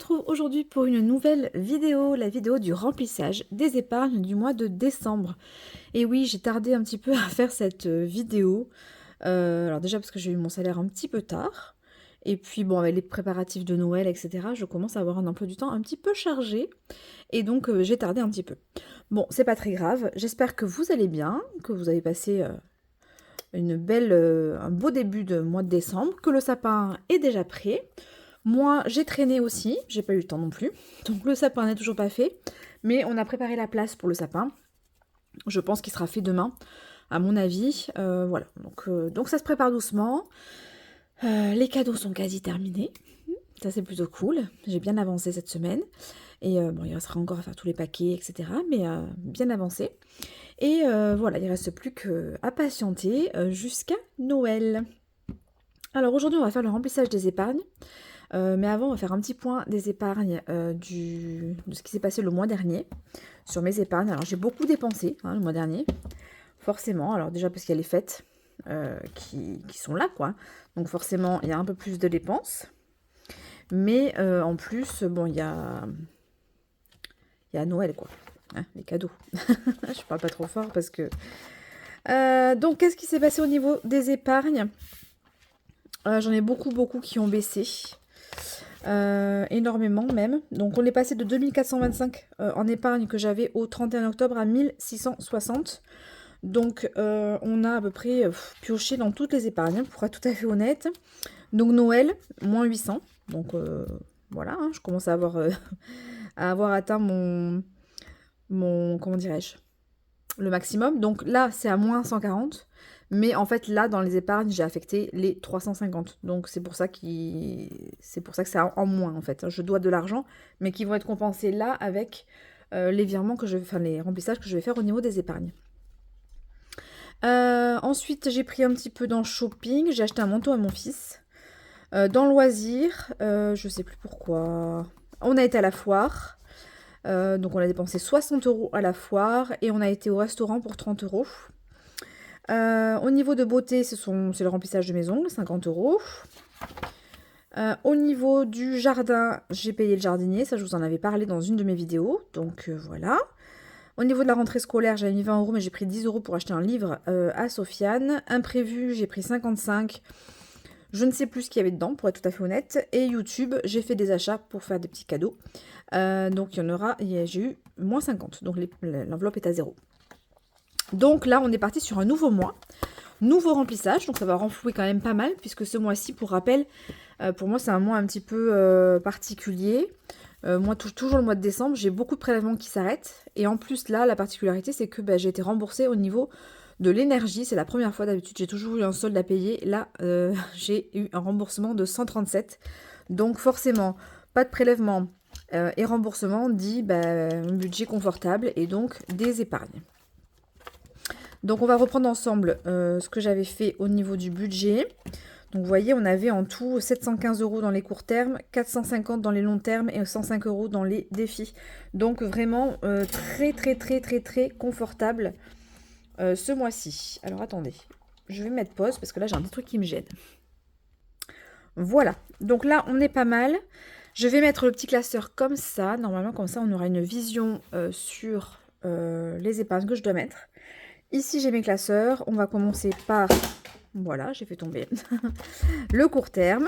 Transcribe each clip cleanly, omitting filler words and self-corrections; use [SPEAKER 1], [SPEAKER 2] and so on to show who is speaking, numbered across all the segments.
[SPEAKER 1] retrouve aujourd'hui pour une nouvelle vidéo, la vidéo du remplissage des épargnes du mois de décembre. Et oui, j'ai tardé un petit peu à faire cette vidéo. Alors déjà parce que j'ai eu mon salaire un petit peu tard. Et puis bon, avec les préparatifs de Noël, etc., je commence à avoir un emploi du temps un petit peu chargé. Et donc j'ai tardé un petit peu. Bon, c'est pas très grave. J'espère que vous allez bien, que vous avez passé un beau début de mois de décembre, que le sapin est déjà prêt. Moi, j'ai traîné aussi, j'ai pas eu le temps non plus. Donc le sapin n'est toujours pas fait, mais on a préparé la place pour le sapin. Je pense qu'il sera fait demain, à mon avis. Voilà, donc ça se prépare doucement. Les cadeaux sont quasi terminés. Ça, c'est plutôt cool. J'ai bien avancé cette semaine. Et bon, il restera encore à faire tous les paquets, etc. Mais bien avancé. Et voilà, il ne reste plus qu'à patienter jusqu'à Noël. Alors aujourd'hui, on va faire le remplissage des épargnes. Mais avant, on va faire un petit point des épargnes de ce qui s'est passé le mois dernier sur mes épargnes. Alors, j'ai beaucoup dépensé le mois dernier, forcément. Alors, déjà parce qu'il y a les fêtes qui sont là, quoi. Donc, forcément, il y a un peu plus de dépenses. Mais en plus, bon, il y a Noël, quoi. Hein, les cadeaux. Je parle pas trop fort parce que... donc, qu'est-ce qui s'est passé au niveau des épargnes? J'en ai beaucoup qui ont baissé. Énormément même. Donc on est passé de 2425 en épargne que j'avais au 31 octobre à 1660. Donc on a à peu près pioché dans toutes les épargnes, pour être tout à fait honnête. Donc Noël, moins 800. Donc voilà, je commence à avoir atteint mon comment dirais-je, le maximum. Donc là, c'est à moins 140. Mais en fait, là, dans les épargnes, j'ai affecté les 350. Donc, c'est pour ça que c'est en moins, en fait. Je dois de l'argent, mais qui vont être compensés là avec les virements les remplissages que je vais faire au niveau des épargnes. Ensuite, j'ai pris un petit peu dans shopping. J'ai acheté un manteau à mon fils. Dans loisirs, je sais plus pourquoi. On a été à la foire. Donc, on a dépensé 60 € à la foire. Et on a été au restaurant pour 30 €. Au niveau de beauté, c'est le remplissage de mes ongles, 50 €. Au niveau du jardin, j'ai payé le jardinier, ça je vous en avais parlé dans une de mes vidéos, donc voilà. Au niveau de la rentrée scolaire, j'avais mis 20 €, mais j'ai pris 10 € pour acheter un livre à Sofiane. Imprévu, j'ai pris 55. Je ne sais plus ce qu'il y avait dedans, pour être tout à fait honnête. Et YouTube, j'ai fait des achats pour faire des petits cadeaux. Donc j'ai eu moins 50, donc l'enveloppe est à 0. Donc là, on est parti sur un nouveau mois, nouveau remplissage, donc ça va renflouer quand même pas mal, puisque ce mois-ci, pour rappel, pour moi, c'est un mois un petit peu particulier. Moi, toujours le mois de décembre, j'ai beaucoup de prélèvements qui s'arrêtent. Et en plus, là, la particularité, c'est que j'ai été remboursée au niveau de l'énergie. C'est la première fois, d'habitude, j'ai toujours eu un solde à payer. Là, j'ai eu un remboursement de 137. Donc forcément, pas de prélèvement et remboursement dit un budget confortable et donc des épargnes. Donc on va reprendre ensemble ce que j'avais fait au niveau du budget. Donc vous voyez, on avait en tout 715 € dans les courts termes, 450 dans les longs termes et 105 € dans les défis. Donc vraiment très confortable ce mois-ci. Alors attendez, je vais mettre pause parce que là j'ai un petit truc qui me gêne. Voilà, donc là on est pas mal. Je vais mettre le petit classeur comme ça. Normalement comme ça on aura une vision sur les épargnes que je dois mettre. Ici, j'ai mes classeurs. On va commencer par... Voilà, j'ai fait tomber le court terme.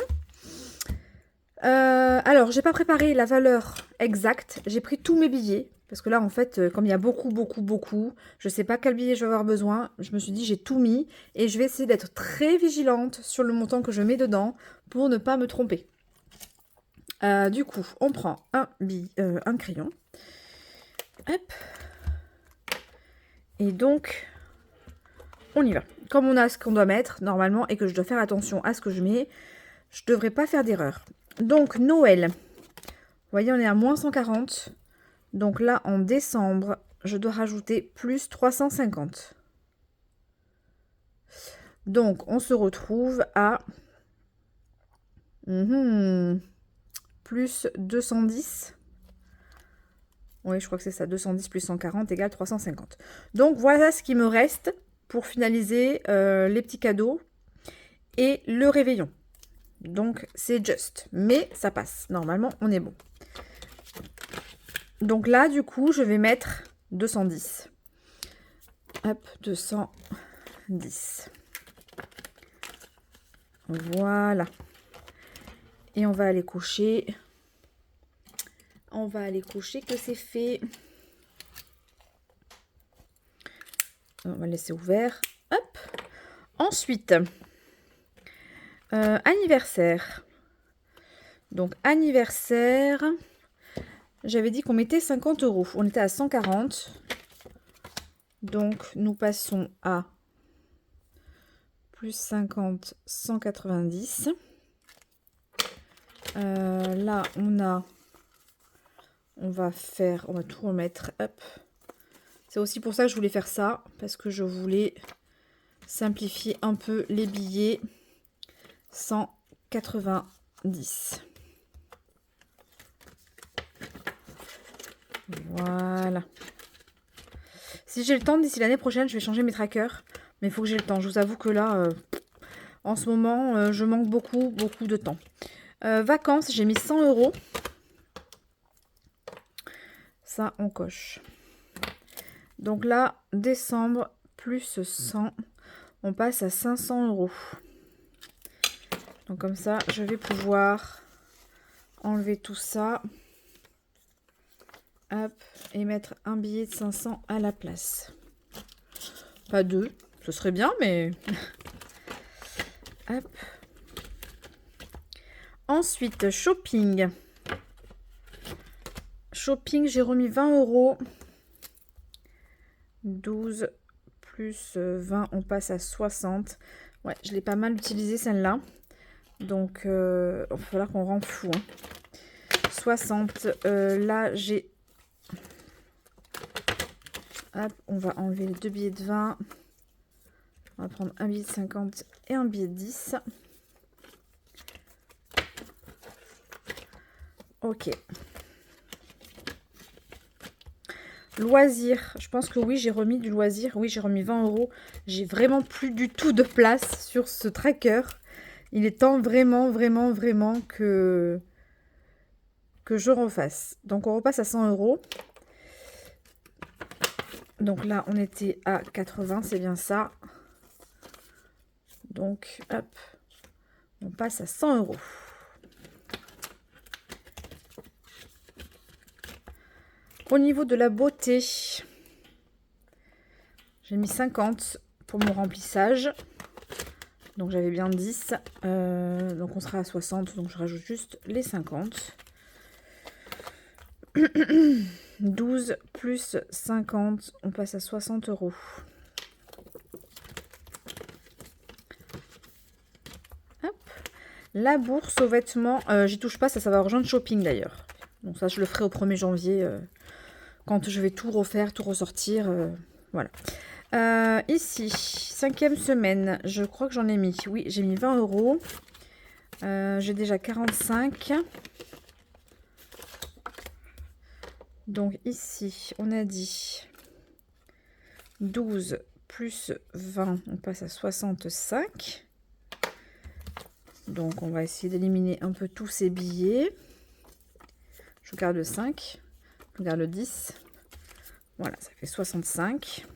[SPEAKER 1] Alors, j'ai pas préparé la valeur exacte. J'ai pris tous mes billets. Parce que là, en fait, comme il y a beaucoup, je sais pas quel billet je vais avoir besoin. Je me suis dit, j'ai tout mis. Et je vais essayer d'être très vigilante sur le montant que je mets dedans pour ne pas me tromper. Du coup, on prend un crayon. Hop. Et donc... on y va. Comme on a ce qu'on doit mettre normalement et que je dois faire attention à ce que je mets, je ne devrais pas faire d'erreur. Donc Noël, vous voyez on est à moins 140. Donc là en décembre, je dois rajouter plus 350. Donc on se retrouve à plus 210. Oui, je crois que c'est ça, 210 plus 140 égale 350. Donc voilà ce qui me reste pour finaliser les petits cadeaux et le réveillon. Donc c'est juste, mais ça passe. Normalement, on est bon. Donc là, du coup, je vais mettre 210. Hop, 210. Voilà. Et on va aller cocher. On va aller cocher que c'est fait. On va laisser ouvert. Hop. Ensuite, anniversaire. Donc, anniversaire. J'avais dit qu'on mettait 50 €. On était à 140. Donc, nous passons à plus 50, 190. Là, on va tout remettre. Hop. C'est aussi pour ça que je voulais faire ça, parce que je voulais simplifier un peu les billets. 190. Voilà. Si j'ai le temps, d'ici l'année prochaine, je vais changer mes trackers. Mais il faut que j'ai le temps. Je vous avoue que là, en ce moment, je manque beaucoup de temps. Vacances, j'ai mis 100 €. Ça, on coche. Donc là, décembre, plus 100, on passe à 500 €. Donc comme ça, je vais pouvoir enlever tout ça. Hop, et mettre un billet de 500 à la place. Pas deux, ce serait bien, mais... Hop. Ensuite, shopping. Shopping, j'ai remis 20 €. 12 plus 20, on passe à 60. Ouais, je l'ai pas mal utilisé celle-là. Donc, il va falloir qu'on rende fou. Hein. 60. Là, j'ai... Hop, on va enlever les deux billets de 20. On va prendre un billet de 50 et un billet de 10. Ok. Loisir, je pense que oui, j'ai remis du loisir. Oui, j'ai remis 20 €. J'ai vraiment plus du tout de place sur ce tracker. Il est temps vraiment que je refasse. Donc, on repasse à 100 €. Donc là, on était à 80, c'est bien ça. Donc, hop, on passe à 100 €. Au niveau de la beauté, j'ai mis 50 pour mon remplissage. Donc j'avais bien 10. Donc on sera à 60. Donc je rajoute juste les 50. 12 plus 50. On passe à 60 €. Hop. La bourse aux vêtements, j'y touche pas. Ça va rejoindre shopping d'ailleurs. Donc ça, je le ferai au 1er janvier. Quand je vais tout refaire, tout ressortir. Voilà. Ici, 5e semaine, je crois que j'en ai mis. Oui, j'ai mis 20 €. J'ai déjà 45. Donc ici, on a dit 12 plus 20, on passe à 65. Donc on va essayer d'éliminer un peu tous ces billets. Je garde le 5. Je garde le 10. Voilà, ça fait 65.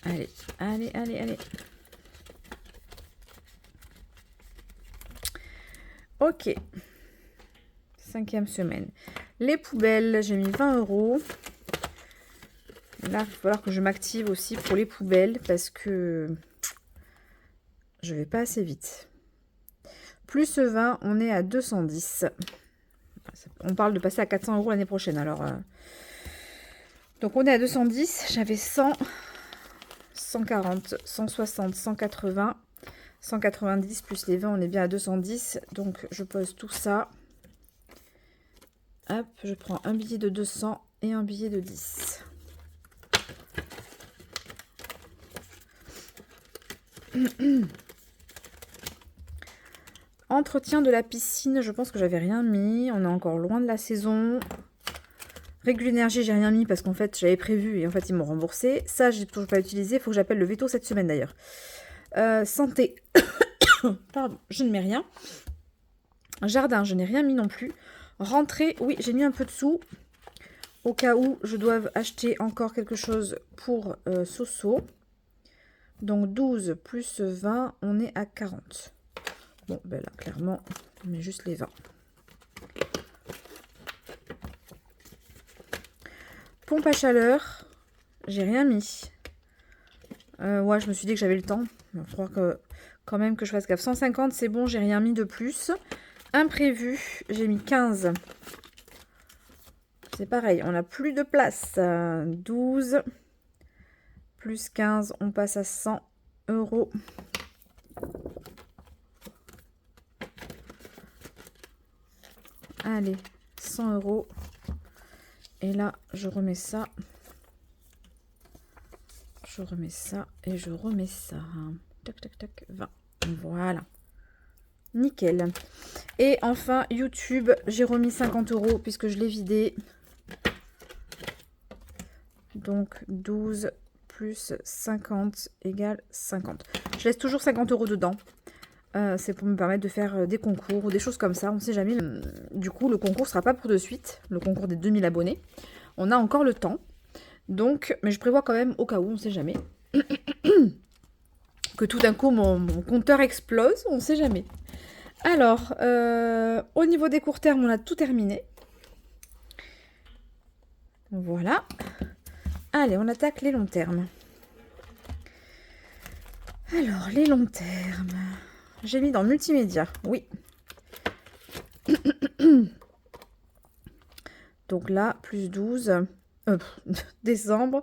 [SPEAKER 1] Allez, allez, allez, allez. Ok. 5e semaine. Les poubelles, j'ai mis 20 €. Là, il va falloir que je m'active aussi pour les poubelles parce que je vais pas assez vite. Plus 20, on est à 210. On parle de passer à 400 € l'année prochaine. Alors, donc on est à 210. J'avais 100, 140, 160, 180, 190 plus les 20. On est bien à 210. Donc je pose tout ça. Hop, je prends un billet de 200 et un billet de 10. Entretien de la piscine, je pense que j'avais rien mis. On est encore loin de la saison. Régule énergie, j'ai rien mis parce qu'en fait, j'avais prévu et en fait, ils m'ont remboursé. Ça, j'ai toujours pas utilisé. Il faut que j'appelle le veto cette semaine d'ailleurs. Santé, pardon, je ne mets rien. Jardin, je n'ai rien mis non plus. Rentrée, oui, j'ai mis un peu de sous. Au cas où je dois acheter encore quelque chose pour Soso. Donc 12 plus 20, on est à 40. Bon, ben là, clairement, on met juste les 20. Pompe à chaleur, j'ai rien mis. Ouais, je me suis dit que j'avais le temps. Il va falloir que, quand même que je fasse gaffe. 150, c'est bon, j'ai rien mis de plus. Imprévu, j'ai mis 15. C'est pareil, on n'a plus de place. 12 plus 15, on passe à 100 €. Allez, 100 €. Et là, je remets ça. Je remets ça et je remets ça. Tac, tac, tac, 20. Voilà. Nickel. Et enfin, YouTube, j'ai remis 50 € puisque je l'ai vidé. Donc, 12 plus 50 égale 50. Je laisse toujours 50 € dedans. C'est pour me permettre de faire des concours ou des choses comme ça. On ne sait jamais. Du coup, le concours ne sera pas pour de suite. Le concours des 2000 abonnés. On a encore le temps. Donc, mais je prévois quand même, au cas où, on ne sait jamais. Que tout d'un coup, mon compteur explose. On ne sait jamais. Alors, au niveau des courts termes, on a tout terminé. Voilà. Allez, on attaque les longs termes. Alors, les longs termes. J'ai mis dans multimédia, oui. Donc là, plus 12, décembre,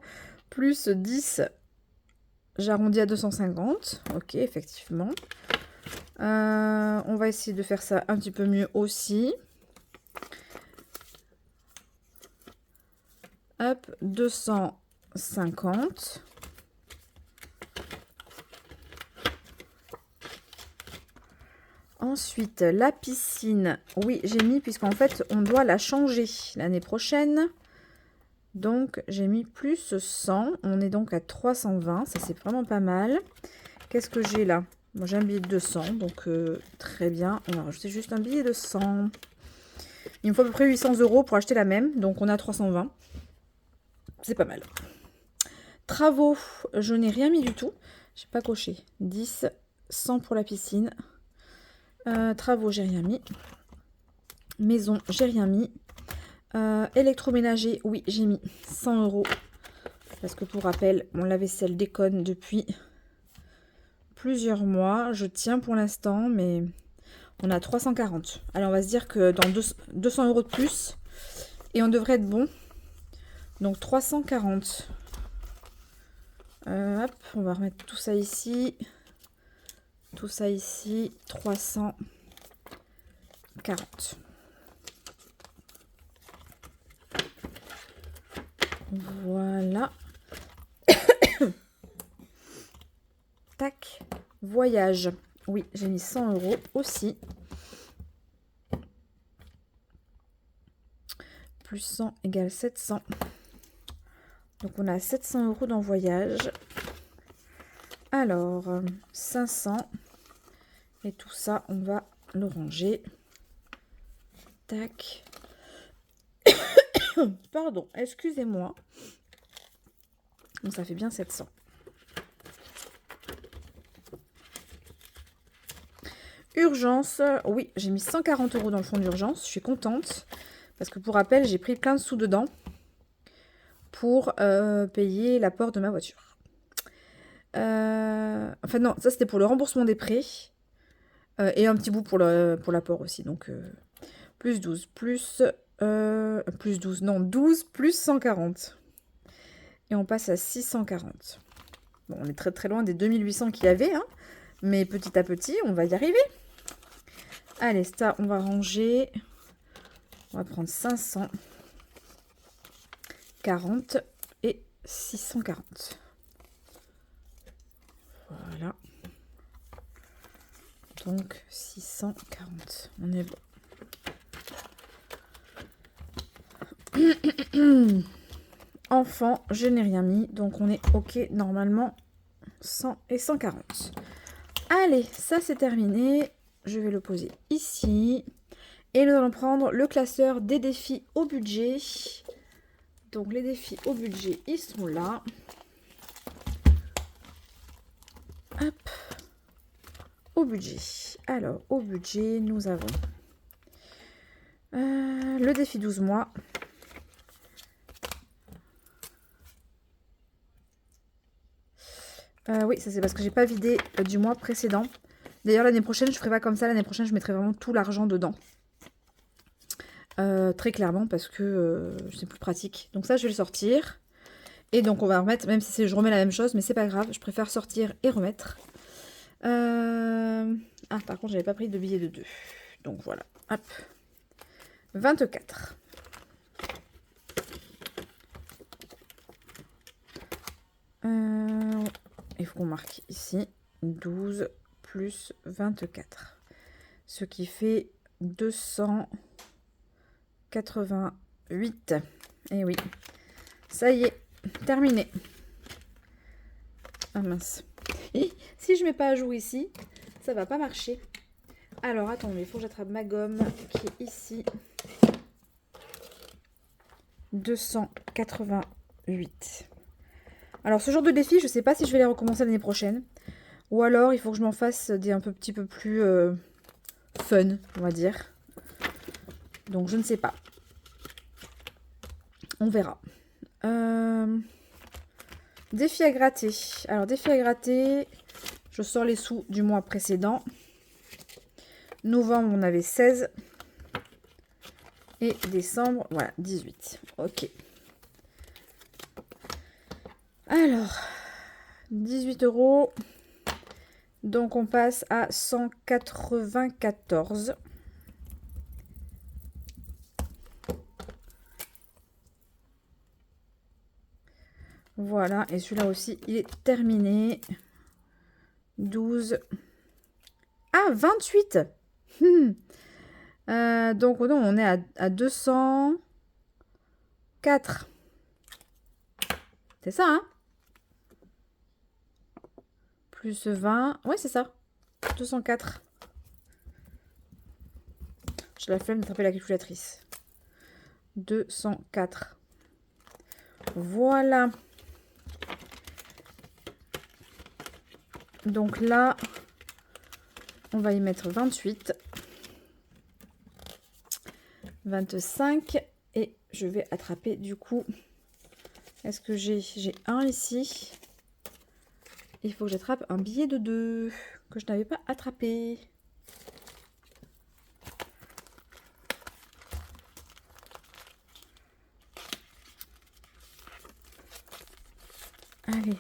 [SPEAKER 1] plus 10, j'arrondis à 250. Ok, effectivement. On va essayer de faire ça un petit peu mieux aussi. Hop, 250. Ensuite, la piscine. Oui, j'ai mis, puisqu'en fait, on doit la changer l'année prochaine. Donc, j'ai mis plus 100. On est donc à 320. Ça, c'est vraiment pas mal. Qu'est-ce que j'ai là? Moi, j'ai un billet de 200. Donc, très bien. On va rajouter juste un billet de 100. Il me faut à peu près 800 € pour acheter la même. Donc, on a 320. C'est pas mal. Travaux, je n'ai rien mis du tout. J'ai pas coché. 10, 100 pour la piscine. Travaux, j'ai rien mis. Maison, j'ai rien mis. Électroménager, oui, j'ai mis 100 €. Parce que pour rappel, mon lave-vaisselle déconne depuis plusieurs mois. Je tiens pour l'instant, mais on a 340. Allez, on va se dire que dans 200 € de plus, et on devrait être bon. Donc 340. Hop, on va remettre tout ça ici. Tout ça ici, 340. Voilà. Tac. Voyage. Oui, j'ai mis 100 € aussi. Plus 100 égale 700. Donc on a 700 € dans voyage. Alors, 500. Et tout ça, on va le ranger. Tac. Pardon, excusez-moi. Bon, ça fait bien 700. Urgence, oui, j'ai mis 140 € dans le fond d'urgence. Je suis contente. Parce que pour rappel, j'ai pris plein de sous dedans pour payer l'apport de ma voiture. Enfin non, ça c'était pour le remboursement des prêts. Et un petit bout pour l'apport aussi. Donc, plus 12, plus 12, non, 12 plus 140. Et on passe à 640. Bon, on est très très loin des 2800 qu'il y avait, hein, mais petit à petit, on va y arriver. Allez, ça, on va ranger. On va prendre 540 et 640. Voilà. Donc, 640. On est bon. Enfant, je n'ai rien mis. Donc, on est OK normalement. 100 et 140. Allez, ça c'est terminé. Je vais le poser ici. Et nous allons prendre le classeur des défis au budget. Donc les défis au budget, ils sont là. Hop. Au budget. Alors, au budget, nous avons le défi 12 mois. Oui, ça c'est parce que j'ai pas vidé du mois précédent. D'ailleurs, l'année prochaine, je ferai pas comme ça. L'année prochaine, je mettrai vraiment tout l'argent dedans. Très clairement, parce que c'est plus pratique. Donc ça, je vais le sortir. Et donc, on va remettre, même si je remets la même chose, mais c'est pas grave. Je préfère sortir et remettre. Ah, par contre, j'avais pas pris de billet de 2. Donc voilà, hop. 24. Il faut qu'on marque ici 12 plus 24. Ce qui fait 288. Et oui, ça y est, terminé. Ah mince. Et si je mets pas à jour ici, ça va pas marcher. Alors attendez, il faut que j'attrape ma gomme qui est ici. 288. Alors ce genre de défi, je sais pas si je vais les recommencer l'année prochaine. Ou alors il faut que je m'en fasse des petit peu plus fun, on va dire. Donc je ne sais pas. On verra. Défi à gratter. Alors défi à gratter, je sors les sous du mois précédent. Novembre, on avait 16. Et décembre, voilà, 18. Ok. Alors, 18 €. Donc, on passe à 194. Voilà, et celui-là aussi, il est terminé. 12. Ah, 28. Donc, non, on est à 204. C'est ça, hein? Plus 20. Ouais, c'est ça. 204. J'ai la flemme d'attraper la calculatrice. 204. Voilà. Donc là, on va y mettre 28. 25. Et je vais attraper du coup. Est-ce que j'ai un ici? Il faut que j'attrape un billet de 2 que je n'avais pas attrapé. Allez.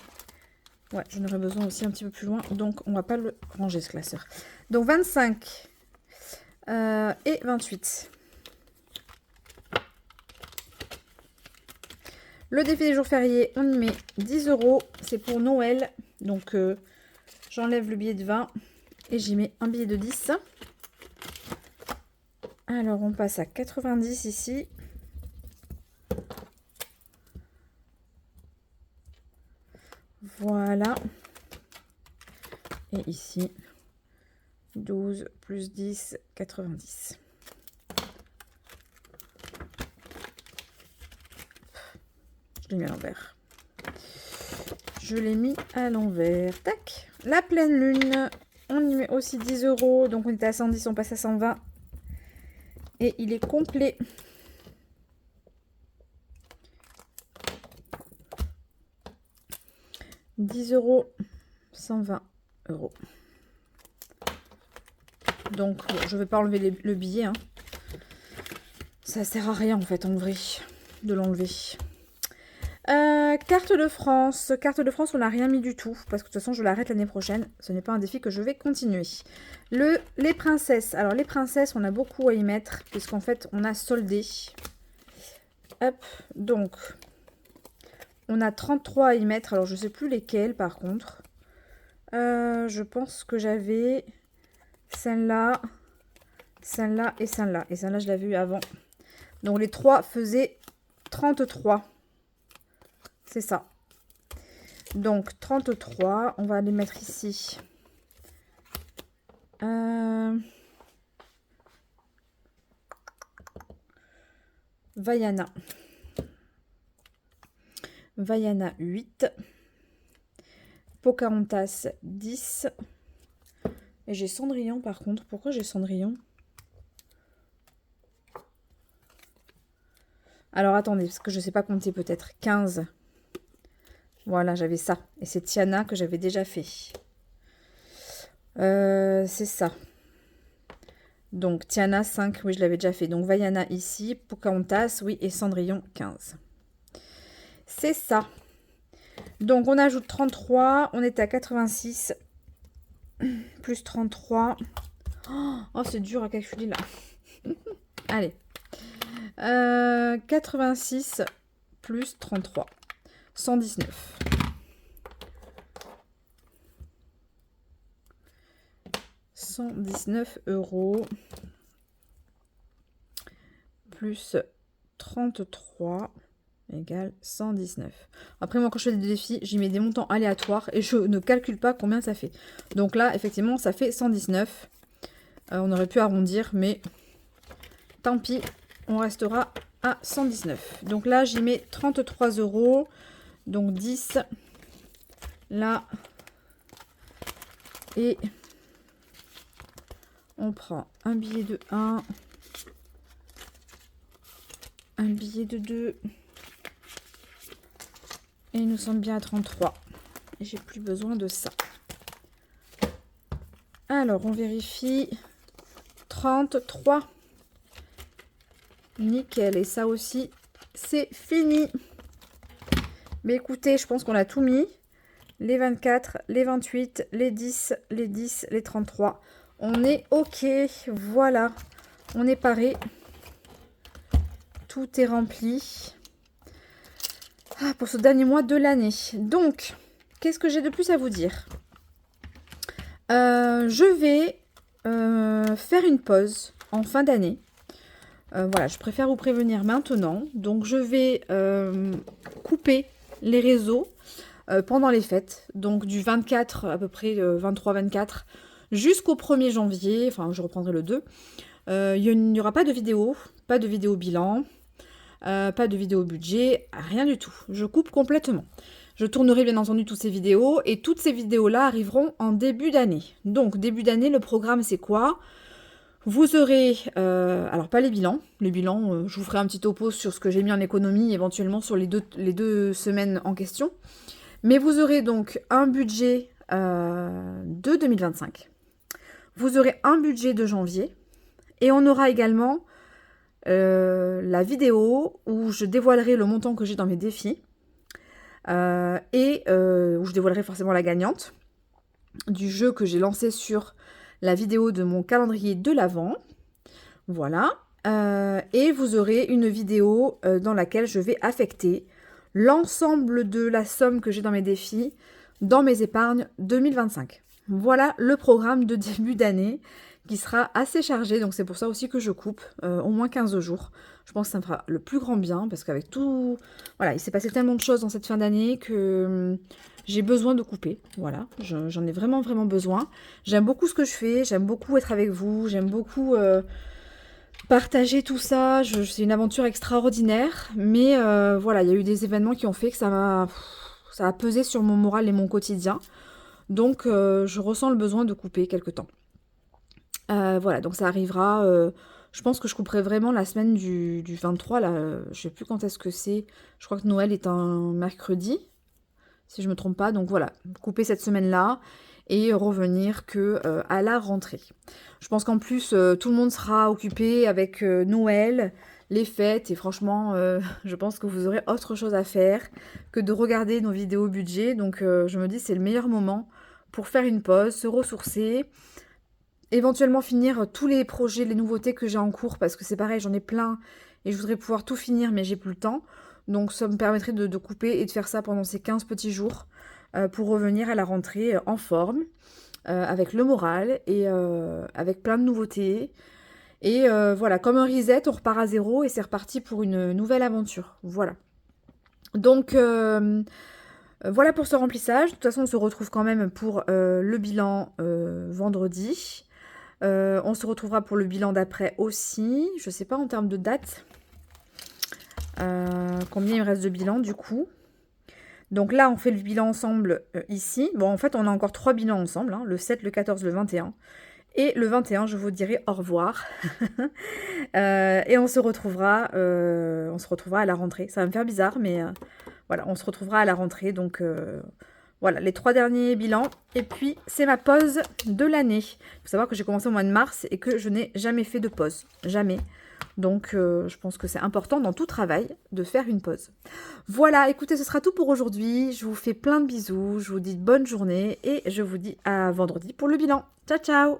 [SPEAKER 1] Ouais, j'en aurais besoin aussi un petit peu plus loin. Donc, on va pas le ranger, ce classeur. Donc, 25 et 28. Le défi des jours fériés, on y met 10 €. C'est pour Noël. Donc, j'enlève le billet de 20 et j'y mets un billet de 10. Alors, on passe à 90 ici. Voilà. Et ici, 12 plus 10, 90. Je l'ai mis à l'envers. Je l'ai mis à l'envers. Tac. La pleine lune, on y met aussi 10 €. Donc, on était à 110, on passe à 120. Et il est complet. « 10 €, 120 €. Donc, je ne vais pas enlever le billet. Hein. Ça sert à rien, en fait, en vrai, de l'enlever. Carte de France. Carte de France, on n'a rien mis du tout. Parce que de toute façon, je l'arrête l'année prochaine. Ce n'est pas un défi que je vais continuer. Les princesses. Alors, les princesses, on a beaucoup à y mettre. Puisqu'en fait, on a soldé. Hop. Donc, on a 33 à y mettre. Alors, je ne sais plus lesquelles, par contre. Je pense que j'avais celle-là, celle-là et celle-là. Et celle-là, je l'avais eu avant. Donc, les trois faisaient 33. C'est ça. Donc, 33. On va les mettre ici. Vaiana. Vaiana 8. Pocahontas 10. Et j'ai Cendrillon par contre. Pourquoi j'ai Cendrillon? Alors attendez, parce que je ne sais pas compter peut-être. 15. Voilà, j'avais ça. Et c'est Tiana que j'avais déjà fait. C'est ça. Donc Tiana 5, oui je l'avais déjà fait. Donc Vaiana ici, Pocahontas, oui, et Cendrillon 15. C'est ça. Donc on ajoute 33, on est à 86, plus 33. Oh c'est dur à calculer là. Allez. 86 plus 33. 119. €119 plus 33 égale 119. Après, moi, quand je fais des défis, j'y mets des montants aléatoires et je ne calcule pas combien ça fait. Donc là, effectivement, ça fait 119. On aurait pu arrondir, mais tant pis, on restera à 119. Donc là, j'y mets 33 €. Donc 10. Là. Et on prend un billet de 1. Un billet de 2. Et nous sommes bien à 33. Et j'ai plus besoin de ça. Alors, on vérifie. 33. Nickel. Et ça aussi, c'est fini. Mais écoutez, je pense qu'on a tout mis. Les 24, les 28, les 10, les 10, les 33. On est OK. Voilà. On est paré. Tout est rempli. Pour ce dernier mois de l'année. Donc, qu'est-ce que j'ai de plus à vous dire? Je vais faire une pause en fin d'année. Voilà, je préfère vous prévenir maintenant. Donc, je vais couper les réseaux pendant les fêtes. Donc, du 24, à peu près 23-24, jusqu'au 1er janvier. Enfin, je reprendrai le 2. Il n'y aura pas de vidéo bilan. Pas de vidéo budget, rien du tout. Je coupe complètement. Je tournerai bien entendu toutes ces vidéos et toutes ces vidéos-là arriveront en début d'année. Donc début d'année, le programme c'est quoi? Vous aurez, alors pas les bilans. Les bilans, je vous ferai un petit topo sur ce que j'ai mis en économie, éventuellement sur les deux semaines en question. Mais vous aurez donc un budget de 2025. Vous aurez un budget de janvier. Et on aura également la vidéo où je dévoilerai le montant que j'ai dans mes défis et où je dévoilerai forcément la gagnante du jeu que j'ai lancé sur la vidéo de mon calendrier de l'Avent. Voilà. Et vous aurez une vidéo dans laquelle je vais affecter l'ensemble de la somme que j'ai dans mes défis dans mes épargnes 2025. Voilà le programme de début d'année qui sera assez chargé, donc c'est pour ça aussi que je coupe au moins 15 jours. Je pense que ça me fera le plus grand bien, parce qu'avec tout... Voilà, il s'est passé tellement de choses dans cette fin d'année que j'ai besoin de couper. Voilà, j'en ai vraiment, vraiment besoin. J'aime beaucoup ce que je fais, j'aime beaucoup être avec vous, j'aime beaucoup partager tout ça. C'est une aventure extraordinaire, mais voilà, il y a eu des événements qui ont fait que ça a pesé sur mon moral et mon quotidien. Donc, je ressens le besoin de couper quelque temps. Voilà, donc ça arrivera. Je pense que je couperai vraiment la semaine du 23. Là, je sais plus quand est-ce que c'est. Je crois que Noël est un mercredi, si je me trompe pas. Donc voilà, couper cette semaine-là et revenir que à la rentrée. Je pense qu'en plus, tout le monde sera occupé avec Noël, les fêtes. Et franchement, je pense que vous aurez autre chose à faire que de regarder nos vidéos budget. Donc je me dis c'est le meilleur moment pour faire une pause, se ressourcer. Éventuellement finir tous les projets, les nouveautés que j'ai en cours, parce que c'est pareil, j'en ai plein et je voudrais pouvoir tout finir, mais j'ai plus le temps. Donc ça me permettrait de couper et de faire ça pendant ces 15 petits jours pour revenir à la rentrée en forme, avec le moral et avec plein de nouveautés. Et voilà, comme un reset, on repart à zéro et c'est reparti pour une nouvelle aventure. Voilà. Donc voilà pour ce remplissage. De toute façon, on se retrouve quand même pour le bilan vendredi. On se retrouvera pour le bilan d'après aussi. Je sais pas en termes de date. Combien il me reste de bilan du coup. Donc là, on fait le bilan ensemble ici. Bon, en fait, on a encore 3 bilans ensemble. Hein, le 7, le 14, le 21. Et le 21, je vous dirai au revoir. Et on se retrouvera à la rentrée. Ça va me faire bizarre, mais voilà, on se retrouvera à la rentrée. Donc voilà, les 3 derniers bilans. Et puis, c'est ma pause de l'année. Il faut savoir que j'ai commencé au mois de mars et que je n'ai jamais fait de pause. Jamais. Donc, je pense que c'est important dans tout travail de faire une pause. Voilà, écoutez, ce sera tout pour aujourd'hui. Je vous fais plein de bisous. Je vous dis bonne journée et je vous dis à vendredi pour le bilan. Ciao, ciao!